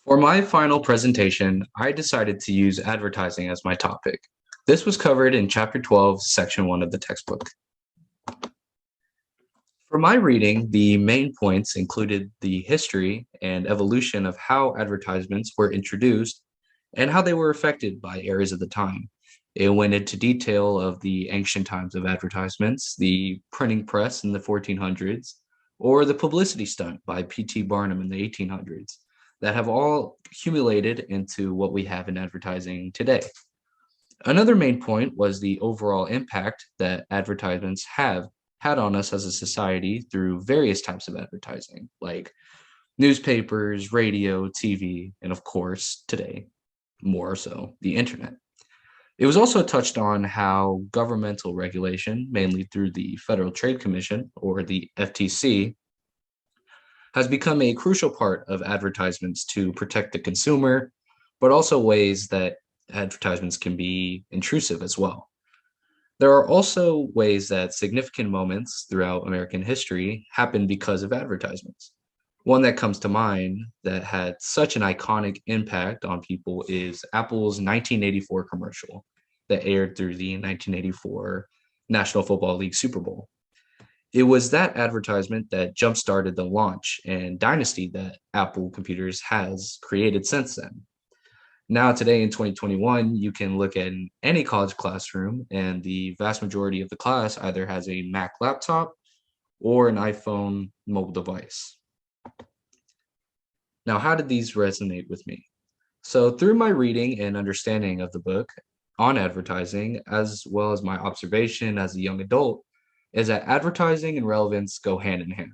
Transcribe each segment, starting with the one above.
For my final presentation, I decided to use advertising as my topic. This was covered in Chapter 12, Section 1 of the textbook. For my reading, the main points included the history and evolution of how advertisements were introduced and how they were affected by eras of the time. It went into detail of the ancient times of advertisements, the printing press in the 1400s, or the publicity stunt by P.T. Barnum in the 1800s that have all accumulated into what we have in advertising today. Another main point was the overall impact that advertisements have had on us as a society through various types of advertising, like newspapers, radio, TV, and of course, today, more so, the internet. It was also touched on how governmental regulation, mainly through the Federal Trade Commission or the FTC, has become a crucial part of advertisements to protect the consumer, but also ways that advertisements can be intrusive as well. There are also ways that significant moments throughout American history happened because of advertisements. One that comes to mind that had such an iconic impact on people is Apple's 1984 commercial that aired through the 1984 National Football League Super Bowl. It was that advertisement that jump-started the launch and dynasty that Apple Computers has created since then. Now, today in 2021, you can look at any college classroom, and the vast majority of the class either has a Mac laptop or an iPhone mobile device. Now, how did these resonate with me? So, through my reading and understanding of the book on advertising, as well as my observation as a young adult, is that advertising and relevance go hand in hand.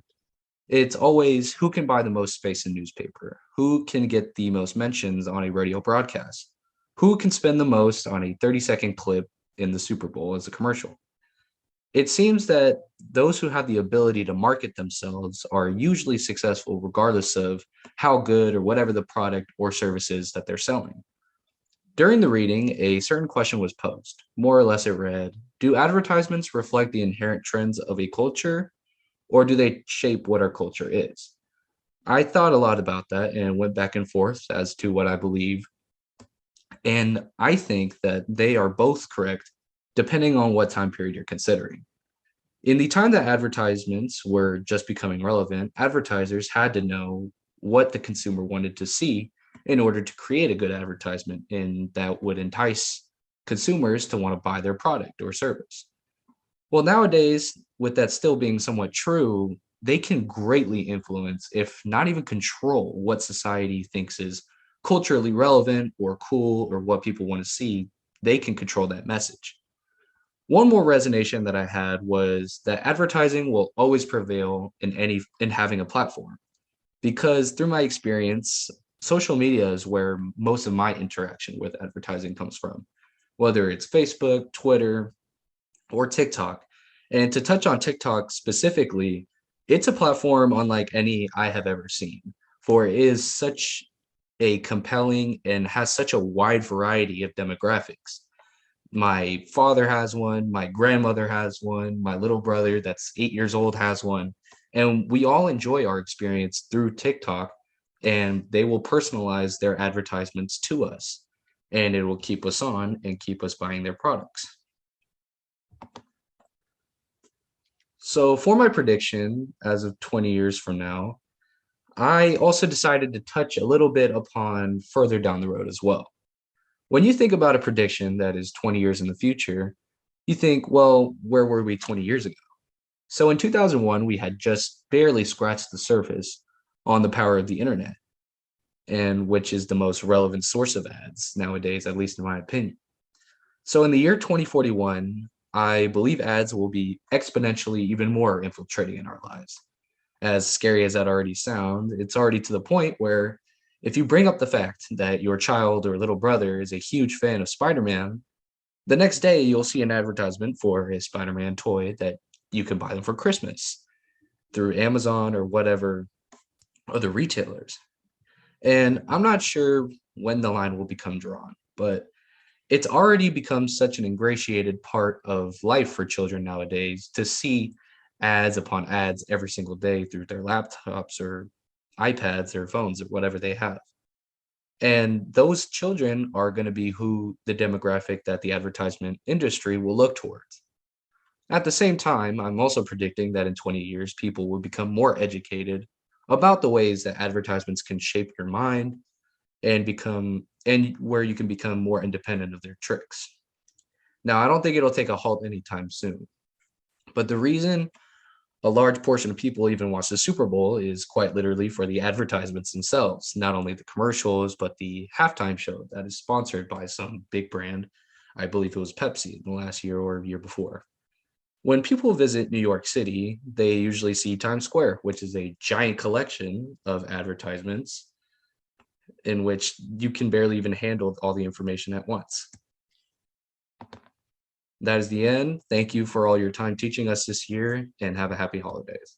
It's always who can buy the most space in newspaper, who can get the most mentions on a radio broadcast, who can spend the most on a 30-second clip in the Super Bowl as a commercial. It seems that those who have the ability to market themselves are usually successful regardless of how good or whatever the product or service is that they're selling. During the reading, a certain question was posed. More or less, it read, do advertisements reflect the inherent trends of a culture, or do they shape what our culture is? I thought a lot about that and went back and forth as to what I believe. And I think that they are both correct depending on what time period you're considering. In the time that advertisements were just becoming relevant, advertisers had to know what the consumer wanted to see in order to create a good advertisement and that would entice consumers to want to buy their product or service. Well, nowadays, with that still being somewhat true, they can greatly influence, if not even control, what society thinks is culturally relevant or cool or what people want to see. They can control that message. One more resonation that I had was that advertising will always prevail in having a platform because through my experience, social media is where most of my interaction with advertising comes from, whether it's Facebook, Twitter, or TikTok. And to touch on TikTok specifically, it's a platform unlike any I have ever seen, for it is such a compelling and has such a wide variety of demographics. My father has one, my grandmother has one, my little brother that's 8 years old has one. And we all enjoy our experience through TikTok, and they will personalize their advertisements to us, and it will keep us on and keep us buying their products. So, for my prediction, as of 20 years from now, I also decided to touch a little bit upon further down the road as well. When you think about a prediction that is 20 years in the future, you think, well, where were we 20 years ago? So in 2001, we had just barely scratched the surface on the power of the internet, and which is the most relevant source of ads nowadays, at least in my opinion. So in the year 2041, I believe ads will be exponentially even more infiltrating in our lives. As scary as that already sounds, it's already to the point where if you bring up the fact that your child or little brother is a huge fan of Spider-Man, the next day you'll see an advertisement for a Spider-Man toy that you can buy them for Christmas through Amazon or whatever other retailers. And I'm not sure when the line will become drawn, but it's already become such an ingratiated part of life for children nowadays to see ads upon ads every single day through their laptops or iPads or phones or whatever they have. And those children are going to be who the demographic that the advertisement industry will look towards. At the same time, I'm also predicting that in 20 years, people will become more educated about the ways that advertisements can shape your mind and where you can become more independent of their tricks. Now, I don't think it'll take a halt anytime soon. But the reason a large portion of people even watch the Super Bowl is quite literally for the advertisements themselves, not only the commercials, but the halftime show that is sponsored by some big brand. I believe it was Pepsi in the last year or year before. When people visit New York City, they usually see Times Square, which is a giant collection of advertisements in which you can barely even handle all the information at once. That is the end. Thank you for all your time teaching us this year, and have a happy holidays.